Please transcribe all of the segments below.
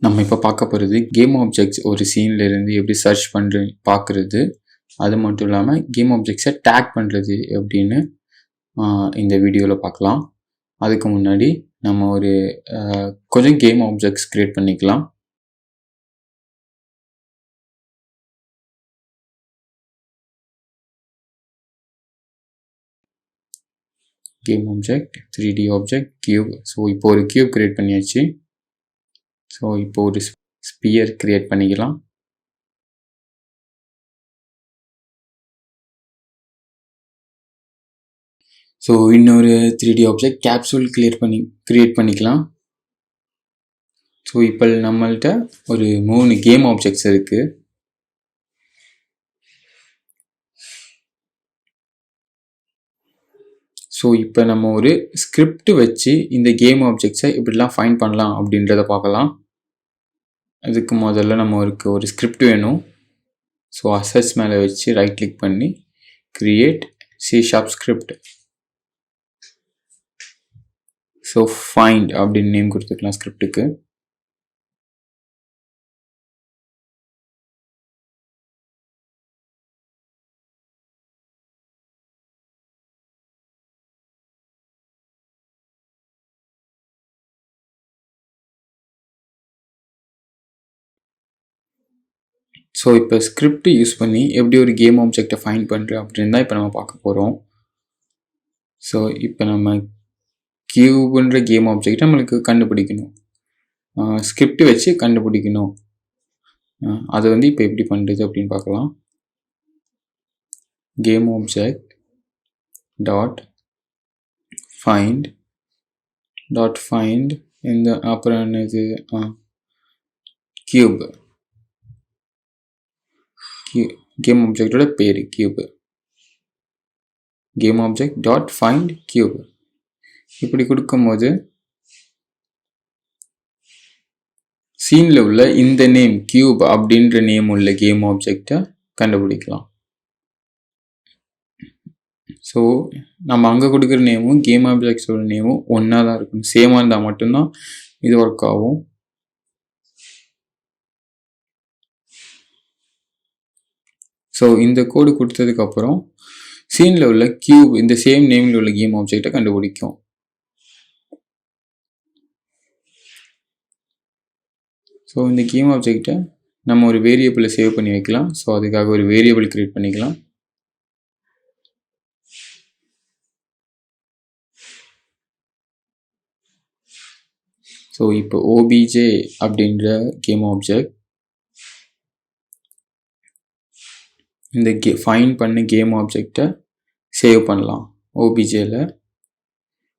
நம்ம இப்போ பார்க்க போகிறது கேம் ஆப்ஜெக்ட்ஸ் ஒரு சீன்ல இருந்து எப்படி சர்ச் பண்ணுற பார்க்குறது. அது மட்டும் இல்லாமல் கேம் ஆப்ஜெக்ட்ஸை டேக் பண்ணுறது எப்படின்னு இந்த வீடியோவில் பார்க்கலாம். அதுக்கு முன்னாடி நம்ம ஒரு கொஞ்சம் கேம் ஆப்ஜெக்ட்ஸ் கிரியேட் பண்ணிக்கலாம். Game object 3D object cube. So இப்போ ஒரு கியூப் கிரியேட் பண்ணியாச்சு. ஸோ இப்போ ஒரு ஸ்பியர் கிரியேட் பண்ணிக்கலாம். ஸோ இன்னொரு 3D ஆப்ஜெக்ட் கேப்சூல் கிரியேட் பண்ணிக்கலாம். ஸோ இப்போ நம்மள்கிட்ட ஒரு 3 கேம் ஆப்ஜெக்ட்ஸ் இருக்குது. ஸோ இப்போ நம்ம ஒரு ஸ்கிரிப்ட் வச்சு இந்த கேம் ஆப்ஜெக்ட்ஸை இப்படிலாம் ஃபைண்ட் பண்ணலாம் அப்படின்றத பார்க்கலாம். அதுக்கு முதல்ல நம்ம ஒரு ஸ்கிரிப்ட் வேணும். ஸோ அசெட்ஸ் மேலே வச்சு ரைட் கிளிக் பண்ணி create C# script. So find அப்படின்னு நேம் கொடுத்துக்கலாம் ஸ்கிரிப்டுக்கு. ஸோ இப்போ ஸ்கிரிப்ட் யூஸ் பண்ணி எப்படி ஒரு கேம் ஆப்ஜெக்டை ஃபைண்ட் பண்ணுறேன் அப்படின்னு தான் இப்போ நம்ம பார்க்க போகிறோம். ஸோ இப்போ நம்ம கியூப்ன்ற கேம் ஆப்ஜெக்ட் நம்மளுக்கு கண்டுபிடிக்கணும், ஸ்கிரிப்ட் வச்சு கண்டுபிடிக்கணும். அதை இப்போ எப்படி பண்ணுறது அப்படின்னு பார்க்கலாம். கேம் ஆப்ஜெக்ட் டாட் ஃபைண்ட் இந்த அப்புறம் என்னது கியூப். கேம் ஆப்ஜெக்டோட பேர் cube. Game object dot find cube. இப்படி கொடுக்கும்போது சீனில் உள்ள இந்த நேம் கியூப் அப்படின்ற நேம் உள்ள கேம் ஆப்ஜெக்டை கண்டுபிடிக்கலாம். ஸோ நம்ம அங்கே கொடுக்குற நேமும் கேம் ஆப்ஜெக்ட்ஸோட நேமும் ஒன்றா தான் இருக்கணும். சேமாக இருந்தால் மட்டும்தான் இது ஒர்க் ஆகும். ஸோ இந்த கோடு கொடுத்ததுக்கப்புறம் சீனில் உள்ள கியூப் இந்த சேம் நேமில் உள்ள கேம் ஆப்ஜெக்டை கண்டுபிடிக்கும். ஸோ இந்த கேம் ஆப்ஜெக்டை நம்ம ஒரு வேரியபிளை சேவ் பண்ணி வைக்கலாம். ஸோ அதுக்காக ஒரு வேரியபிள் கிரியேட் பண்ணிக்கலாம். ஸோ இப்போ OBJ அப்படின்ற கேம் ஆப்ஜெக்ட் இந்த ஃபைண்ட் பண்ண கேம் ஆப்ஜெக்டை சேவ் பண்ணலாம். OBJல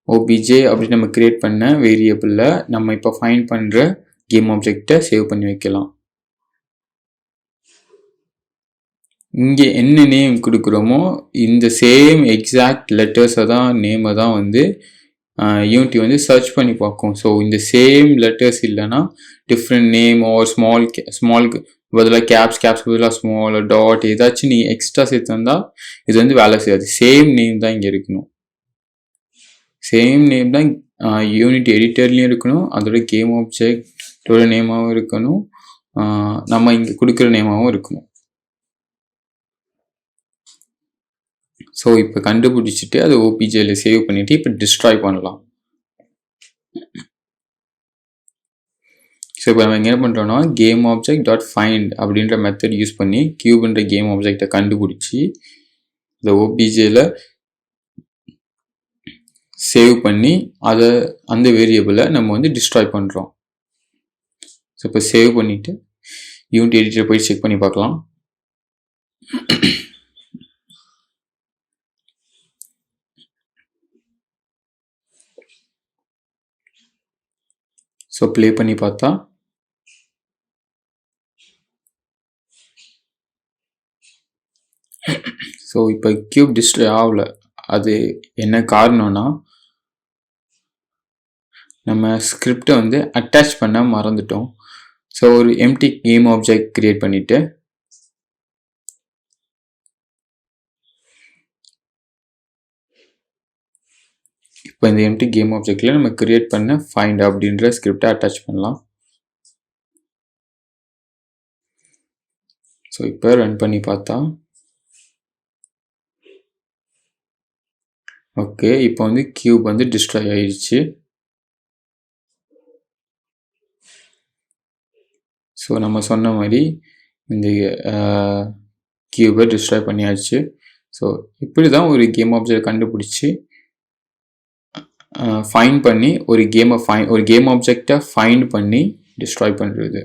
OBJ அப்படி நம்ம கிரியேட் பண்ண வேரியபிளில் நம்ம இப்போ ஃபைண்ட் பண்ணுற கேம் ஆப்ஜெக்டை சேவ் பண்ணி வைக்கலாம். இங்கே என்ன நேம் கொடுக்குறோமோ இந்த சேம் எக்ஸாக்ட் லெட்டர்ஸை தான் நேமை தான் யூனிட்டி சர்ச் பண்ணி பார்க்கும். ஸோ இந்த சேம் லெட்டர்ஸ் இல்லைன்னா டிஃப்ரெண்ட் நேம் ஒரு ஸ்மால் பதிலாக கேப்ஸ் பதிலாக ஸ்மால் டாட் ஏதாச்சும் நீ எக்ஸ்ட்ரா சேர்த்து வந்தால் இது வேலை செய்யாது. சேம் நேம் தான் இங்கே இருக்கணும். சேம் நேம் தான் யூனிட் எடிட்டர்லேயும் இருக்கணும், அதோட கேம் ஆப்ஜெக்டோட நேமாகவும் இருக்கணும், நம்ம இங்கே கொடுக்குற நேமாகவும் இருக்கணும். ஸோ இப்போ கண்டுபிடிச்சிட்டு அதை OBJல சேவ் பண்ணிவிட்டு இப்போ டிஸ்ட்ராய் பண்ணலாம். ஸோ இப்போ நம்ம என்ன பண்ணுறோன்னா கேம் ஆப்ஜெக்ட் டாட் ஃபைண்ட் அப்படின்ற மெத்தட் யூஸ் பண்ணி கியூப்ன்ற கேம் ஆப்ஜெக்டை கண்டுபிடிச்சி இந்த OBJல சேவ் பண்ணி அதை அந்த வேரியபிளை நம்ம டிஸ்ட்ராய் பண்ணுறோம். ஸோ இப்போ சேவ் பண்ணிவிட்டு யூனிட் எடிட்டர் போய் செக் பண்ணி பார்க்கலாம். ஸோ ப்ளே பண்ணி பார்த்தா ஸோ இப்போ கியூப் டிஸ்ட்ராய் ஆகல. அது என்ன காரணம்னா நம்ம ஸ்கிரிப்டை அட்டாச் பண்ண மறந்துட்டோம். ஸோ ஒரு எம்டி கேம் ஆப்ஜெக்ட் கிரியேட் பண்ணிவிட்டு இப்போ இந்த எம்டி கேம் ஆப்ஜெக்டில் நம்ம கிரியேட் பண்ண ஃபைண்ட் அப்படின்ற ஸ்கிரிப்டை அட்டாச் பண்ணலாம். ஸோ இப்போ ரன் பண்ணி பார்த்தா ஓகே, இப்போ வந்து கியூப் வந்து டிஸ்ட்ராய் ஆயிடுச்சு. ஸோ நம்ம சொன்ன மாதிரி இந்த கியூபை டிஸ்ட்ராய் பண்ணியாச்சு. ஸோ இப்படி தான் ஒரு கேம் ஆப்ஜெக்ட் கண்டுபிடிச்சி ஃபைண்ட் பண்ணி ஒரு கேம் ஆப்ஜெக்டை ஃபைண்ட் பண்ணி டிஸ்ட்ராய் பண்ணுறது.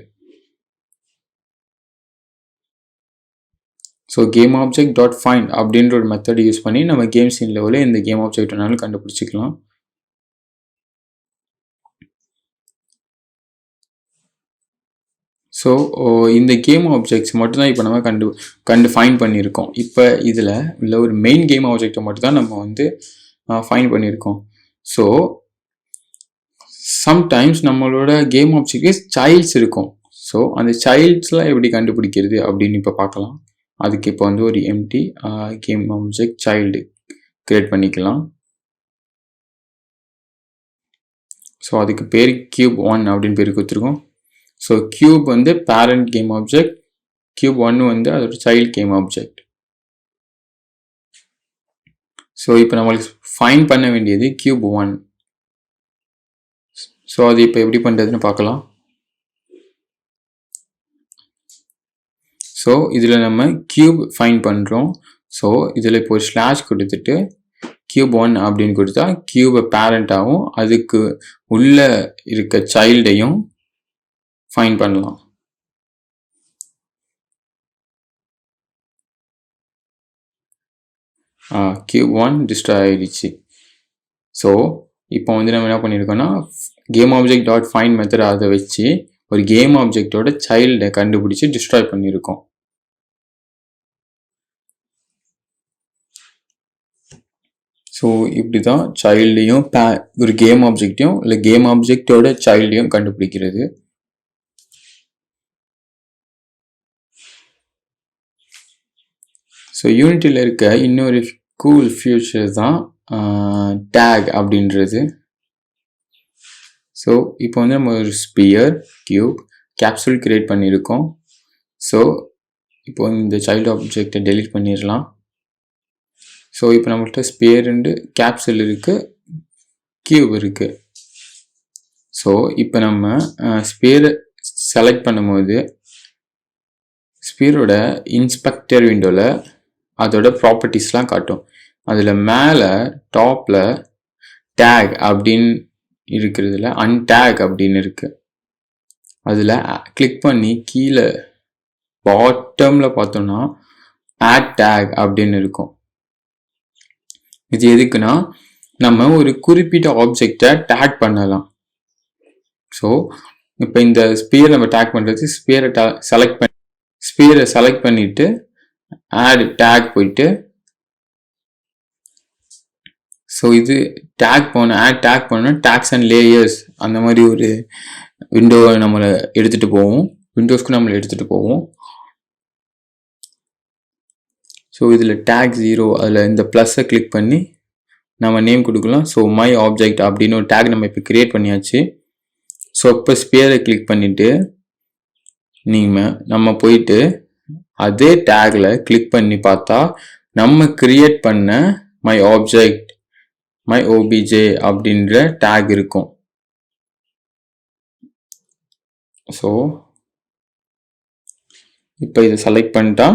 So game object dot find அப்படின்ற ஒரு மெத்தட் யூஸ் பண்ணி நம்ம கேம் சீன் லெவலில் இந்த கேம் ஆப்ஜெக்ட் வேணாலும் கண்டுபிடிச்சிக்கலாம். ஸோ இந்த கேம் ஆப்ஜெக்ட்ஸ் மட்டும்தான் இப்போ நம்ம ஃபைண்ட் பண்ணியிருக்கோம். இப்போ இதில் உள்ள ஒரு மெயின் கேம் ஆப்ஜெக்டை மட்டும்தான் நம்ம வந்து ஃபைண்ட் பண்ணியிருக்கோம். ஸோ சம்டைம்ஸ் நம்மளோட கேம் ஆப்ஜெக்ட் சைல்ட்ஸ் இருக்கும். ஸோ அந்த சைல்ட்ஸ்லாம் எப்படி கண்டுபிடிக்கிறது அப்படின்னு இப்போ பார்க்கலாம். அதுக்கு இப்போ வந்து ஒரு empty game object child create பண்ணிக்கலாம். ஸோ அதுக்கு பேர் கியூப் 1 அப்படின்னு பேர் கொடுத்துருக்கோம். ஸோ கியூப் வந்து பேரண்ட் கேம் ஆப்ஜெக்ட், கியூப் 1 வந்து அதோட சைல்டு கேம் ஆப்ஜெக்ட். ஸோ இப்போ நம்மளுக்கு ஃபைண்ட் பண்ண வேண்டியது கியூப் 1. ஸோ அது இப்போ எப்படி பண்ணுறதுன்னு பார்க்கலாம். ஸோ இதில் நம்ம கியூப் ஃபைண்ட் பண்ணுறோம். ஸோ இதில் இப்போ ஒரு ஸ்லாஷ் கொடுத்துட்டு கியூப் 1 அப்படின்னு கொடுத்தா கியூபை பேரண்டாகவும் அதுக்கு உள்ள இருக்க சைல்டையும் ஃபைண்ட் பண்ணலாம். கியூப் 1 டிஸ்ட்ராய் ஆகிடுச்சு. ஸோ இப்போ வந்து நம்ம என்ன பண்ணியிருக்கோம்னா game object dot find method அதை வச்சு ஒரு கேம் ஆப்ஜெக்டோட சைல்டை கண்டுபிடிச்சி டிஸ்ட்ராய் பண்ணியிருக்கோம். ஸோ இப்படி தான் சைல்டையும் ஒரு கேம் ஆப்ஜெக்டையும் இல்லை கேம் ஆப்ஜெக்டோட சைல்டையும் கண்டுபிடிக்கிறது. ஸோ யூனிட்டியில் இருக்க இன்னொரு கூல் ஃபியூச்சர் தான் டேக் அப்படின்றது. ஸோ இப்போ வந்து நம்ம ஒரு ஸ்பியர் கியூப் கேப்சூல் கிரியேட் பண்ணியிருக்கோம். ஸோ இப்போ இந்த சைல்டு ஆப்ஜெக்டை டெலீட் பண்ணிடலாம். ஸோ இப்போ நம்மள்கிட்ட ஸ்பியர் அண்டு கேப்சூல் இருக்குது, கியூப் இருக்குது. ஸோ இப்போ நம்ம ஸ்பியரை செலக்ட் பண்ணும்போது ஸ்பியரோட இன்ஸ்பெக்டர் விண்டோவில் அதோட ப்ராப்பர்ட்டிஸ்லாம் காட்டும். அதில் மேலே டாப்பில் டேக் அப்படின்னு இருக்கிறதுல அன்டேக் அப்படின்னு இருக்கு. அதில் கிளிக் பண்ணி கீழே பாட்டமில் பார்த்தோம்னா ஆட் டேக் அப்படின்னு இருக்கும். இது எதுக்குன்னா நம்ம ஒரு குறிப்பிட்ட ஆப்ஜெக்டை டேக் பண்ணலாம். ஸோ இப்போ இந்த ஸ்பியர் நம்ம டேக் பண்ணுறது ஸ்பியரை செலக்ட் பண்ணிட்டு ஆட் டேக் போயிட்டு ஸோ இது ஆட் டேக் பண்ணோன்னா டேக்ஸ் அண்ட் லேயர்ஸ் அந்த மாதிரி ஒரு விண்டோவை நம்மளை எடுத்துகிட்டு போவோம், விண்டோஸ்க்கு நம்மளை எடுத்துகிட்டு போவோம். ஸோ இதில் டேக் 0 அதில் இந்த ப்ளஸ்ஸை கிளிக் பண்ணி நம்ம நேம் கொடுக்கலாம். ஸோ மை ஆப்ஜெக்ட் அப்படின்னு ஒரு டேக் நம்ம இப்போ கிரியேட் பண்ணியாச்சு. ஸோ இப்போ ஸ்பியரை கிளிக் பண்ணிவிட்டு நம்ம போயிட்டு அதே டேக்ல கிளிக் பண்ணி பார்த்தா நம்ம கிரியேட் பண்ண மை ஆப்ஜெக்ட் மை ஓபிஜே அப்படின்ற டேக் இருக்கும். ஸோ இப்போ இதை செலக்ட் பண்ணிட்டா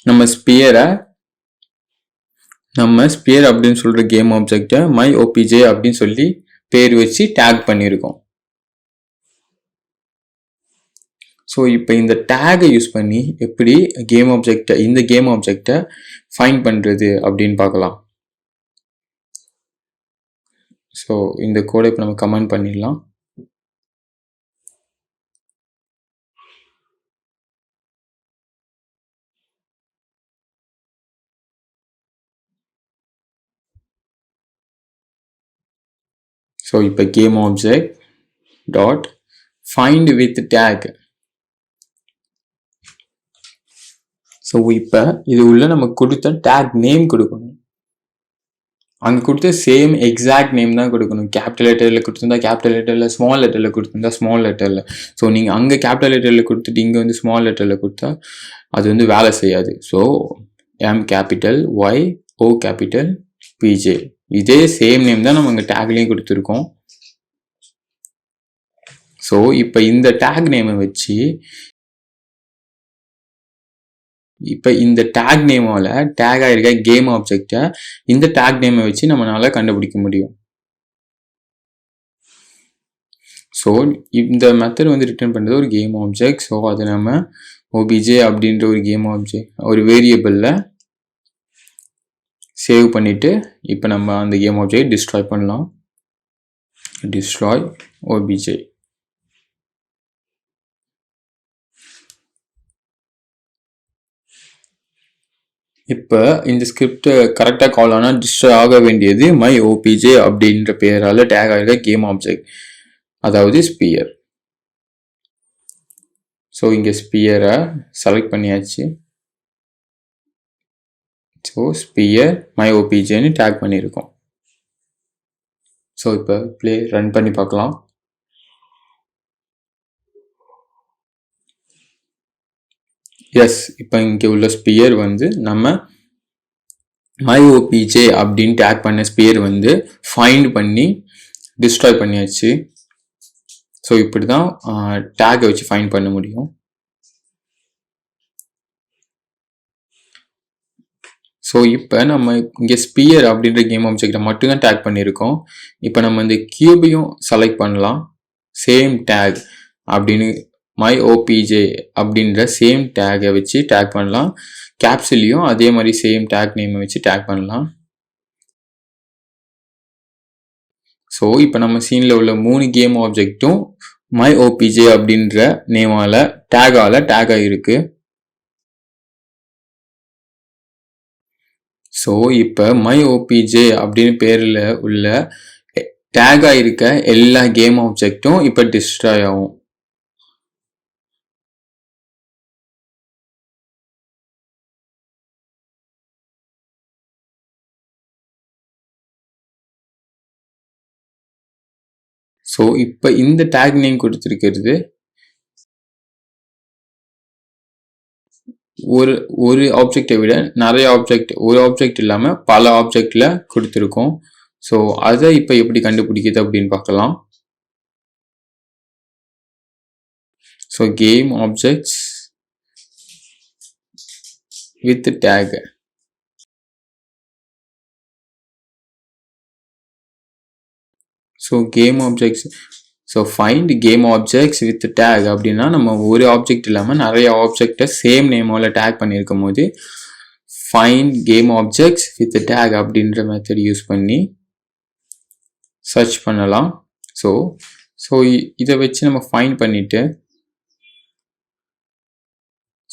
நம்ம ஸ்பியர் அப்படின்னு சொல்ற கேம் ஆப்ஜெக்டை மை ஓபிஜே அப்படின்னு சொல்லி பேர் வச்சு டேக் பண்ணியிருக்கோம். ஸோ இப்போ இந்த டேகை யூஸ் பண்ணி எப்படி இந்த கேம் ஆப்ஜெக்டை ஃபைண்ட் பண்ணுறது அப்படின்னு பார்க்கலாம். ஸோ இந்த கோடை இப்போ நம்ம கமெண்ட் பண்ணிடலாம். ஸோ இப்போ game object dot find with take. So இப்போ இது உள்ள நம்ம கொடுத்த டேக் நேம் கொடுக்கணும். அங்கே கொடுத்த சேம் எக்ஸாக்ட் நேம் தான் கொடுக்கணும். கேபிட்டல் லெட்டரில் கொடுத்துருந்தா கேபிட்டல் லெட்டரில், ஸ்மால் லெட்டரில் கொடுத்துருந்தா ஸ்மால் லெட்டரில். ஸோ நீங்கள் அங்கே கேபிட்டல் லெட்டரில் கொடுத்துட்டு இங்கே வந்து ஸ்மால் லெட்டரில் கொடுத்தா அது வந்து வேலை செய்யாது. ஸோ எம் கேபிட்டல் ஒய் ஓ கேபிட்டல் பிஜே, இதே சேம் நேம் தான் நம்ம அங்கே டேக்லேயும் கொடுத்துருக்கோம். ஸோ இப்போ இந்த டேக் நேமை வச்சு இப்போ இந்த டேக் நேமால டேக் ஆகிருக்க கேம் ஆப்ஜெக்டை இந்த டேக் நேமை வச்சு நம்மளால கண்டுபிடிக்க முடியும். ஸோ இந்த மெத்தட் வந்து ரிட்டர்ன் பண்ணுறது ஒரு கேம் ஆப்ஜெக்ட். ஸோ அதை நம்ம ஓபிஜே அப்படின்ற ஒரு கேம் ஆப்ஜெக்ட் ஒரு வேரியபிளில் சேவ் பண்ணிவிட்டு இப்போ நம்ம அந்த கேம் ஆப்ஜெக்ட் டிஸ்ட்ராய் பண்ணலாம். Destroy OBJ. இப்போ இந்த ஸ்கிரிப்டை கரெக்டாக கால் ஆனால் டிஸ்ட்ராய் ஆக வேண்டியது மை ஓபிஜே அப்படின்ற பேரால் டேக் ஆகிருக்க கேம் ஆப்ஜெக்ட், அதாவது ஸ்பியர். ஸோ இங்கே ஸ்பியரை செலக்ட் பண்ணியாச்சு. ஸோ ஸ்பியர் மை ஓபிஜேன்னு டேக் பண்ணியிருக்கோம். ஸோ இப்போ ரன் பண்ணி பார்க்கலாம். எஸ், இப்போ இங்கே உள்ள ஸ்பியர் வந்து நம்ம மை ஓபிஜே அப்படின்னு டேக் பண்ண ஸ்பியர் வந்து ஃபைண்ட் பண்ணி டிஸ்ட்ராய் பண்ணியாச்சு. ஸோ இப்படி தான் டேக்கை வச்சு ஃபைண்ட் பண்ண முடியும். ஸோ இப்போ நம்ம இங்கே ஸ்பியர் அப்படின்ற கேம் ஆப்ஜெக்டை மட்டும்தான் டேக் பண்ணியிருக்கோம். இப்போ நம்ம இந்த கியூபையும் செலக்ட் பண்ணலாம். சேம் டேக் அப்படின்னு மை ஓபிஜே அப்படின்ற சேம் டேகை வச்சு டேக் பண்ணலாம். கேப்சூலையும் அதே மாதிரி சேம் டேக் நேமை வச்சு டேக் பண்ணலாம். ஸோ இப்போ நம்ம சீனில் உள்ள 3 கேம் ஆப்ஜெக்டும் மை ஓபிஜே அப்படின்ற நேமால் டேக் ஆகிருக்கு. ஸோ இப்போ மை ஓபிஜே அப்படின்னு பேரில் உள்ள டேக் ஆகிருக்க எல்லா கேம் ஆப்ஜெக்டும் இப்போ டிஸ்ட்ராய் ஆகும். ஸோ இப்போ இந்த டேக் நேம் கொடுத்துருக்கிறது ஒரு ஆப்ஜெக்டை விட நிறைய ஆப்ஜெக்ட், ஒரு ஆப்ஜெக்ட் இல்லாமல் பல ஆப்ஜெக்டில் கொடுத்துருக்கோம். ஸோ அதை இப்போ எப்படி கண்டுபிடிக்குது அப்படின்னு பார்க்கலாம். So game objects with take. So game objects, so find game objects with take அப்படின்னா நம்ம ஒரு ஆப்ஜெக்ட் இல்லாமல் நிறைய ஆப்ஜெக்டை சேம் நேமோட டேக் பண்ணியிருக்கும் போது find game objects with tag அப்படின்ற மெத்தட் யூஸ் பண்ணி சர்ச் பண்ணலாம். ஸோ இதை வச்சு நம்ம ஃபைண்ட் பண்ணிட்டு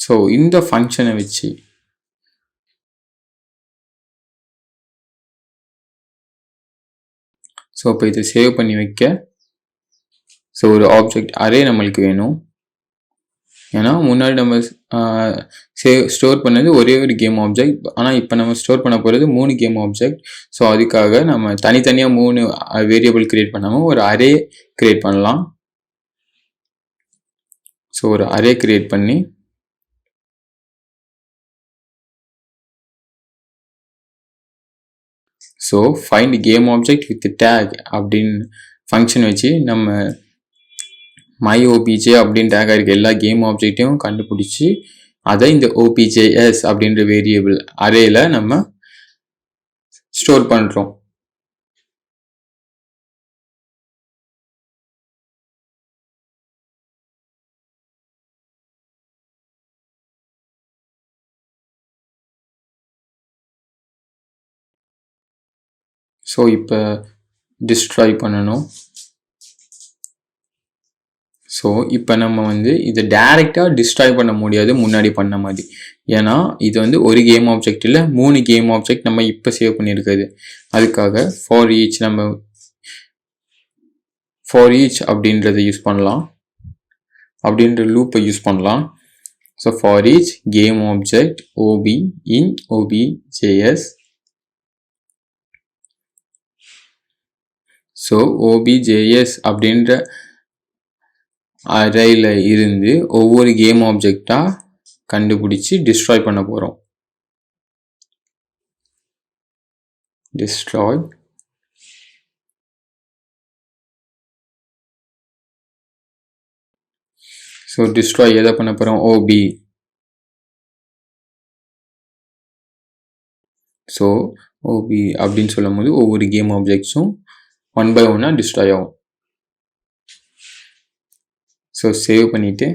ஸோ இந்த ஃபங்க்ஷனை வச்சு ஸோ இப்போ இதை சேவ் பண்ணி வைக்க ஸோ ஒரு ஆப்ஜெக்ட் அரே நம்மளுக்கு வேணும். ஏன்னா முன்னாடி நம்ம ஸ்டோர் பண்ணது ஒரே ஒரு கேம் ஆப்ஜெக்ட், ஆனால் இப்போ நம்ம ஸ்டோர் பண்ண போகிறது 3 கேம் ஆப்ஜெக்ட். ஸோ அதுக்காக நம்ம தனித்தனியாக 3 வேரியபிள் கிரியேட் பண்ணாமல் ஒரு அரே கிரியேட் பண்ணலாம். ஸோ ஒரு அரே கிரியேட் பண்ணி so find game object with take அப்படின்னு ஃபங்க்ஷன் வச்சு நம்ம மை ஓபிஜே அப்படின்னு டேக் ஆகிருக்க எல்லா கேம் ஆப்ஜெக்டையும் கண்டுபிடிச்சி அதை இந்த ஓபிஜேஎஸ் அப்படின்ற வேரியபிள் அரேல நம்ம ஸ்டோர் பண்ணுறோம். ஸோ இப்போ டிஸ்ட்ராய் பண்ணணும். ஸோ இப்போ நம்ம வந்து இதை டைரெக்டாக டிஸ்ட்ராய் பண்ண முடியாது முன்னாடி பண்ண மாதிரி. ஏன்னா இது வந்து ஒரு கேம் ஆப்ஜெக்ட் இல்லை, 3 கேம் ஆப்ஜெக்ட் நம்ம இப்போ சேவ் பண்ணியிருக்குது. அதுக்காக ஃபார் ஈச் அப்படின்றத யூஸ் பண்ணலாம், அப்படின்ற லூப்பை யூஸ் பண்ணலாம். So for each game object OB in OBJS so OBJS அப்படின்ற அரேயில் இருந்து ஒவ்வொரு கேம் ஆப்ஜெக்டாக கண்டுபிடிச்சி டிஸ்ட்ராய் பண்ண போகிறோம். டிஸ்ட்ராய் ஸோ டிஸ்ட்ராய் எதை பண்ண போகிறோம்? OB. ஸோ OB அப்படின்னு சொல்லும் போது ஒவ்வொரு கேம் ஆப்ஜெக்ட்ஸும் 1 by 1 டிஸ்ட்ராய் ஆகும். ஸோ சேவ் பண்ணிவிட்டு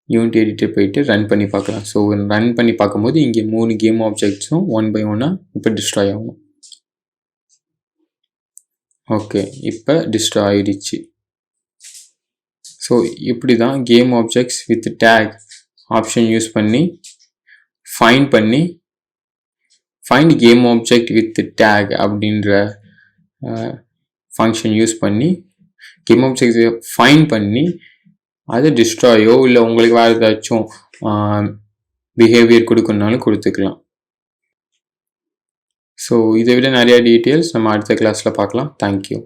யூனிட்டி எடிட்டர் போயிட்டு ரன் பண்ணி பார்க்கலாம். ஸோ ரன் பண்ணி பார்க்கும்போது இங்கே 3 கேம் ஆப்ஜெக்ட்ஸும் 1 by 1 இப்போ டிஸ்ட்ராய் ஆகும். ஓகே, இப்போ டிஸ்ட்ராய் ஆகிடுச்சு. ஸோ இப்படி தான் game objects with tag option use பண்ணி find game object with tag அப்படின்ற ஃபங்க்ஷன் யூஸ் பண்ணி கேம் ஆப்ஜெக்ட்ஸை ஃபைண்ட் பண்ணி அது டிஸ்ட்ராயோ இல்லை உங்களுக்கு வேறு ஏதாச்சும் பிஹேவியர் கொடுக்கணுனாலும் கொடுத்துக்கலாம். ஸோ இதை விட நிறையா டீட்டெயில்ஸ் நம்ம அடுத்த கிளாஸில் பார்க்கலாம். தேங்க்யூ.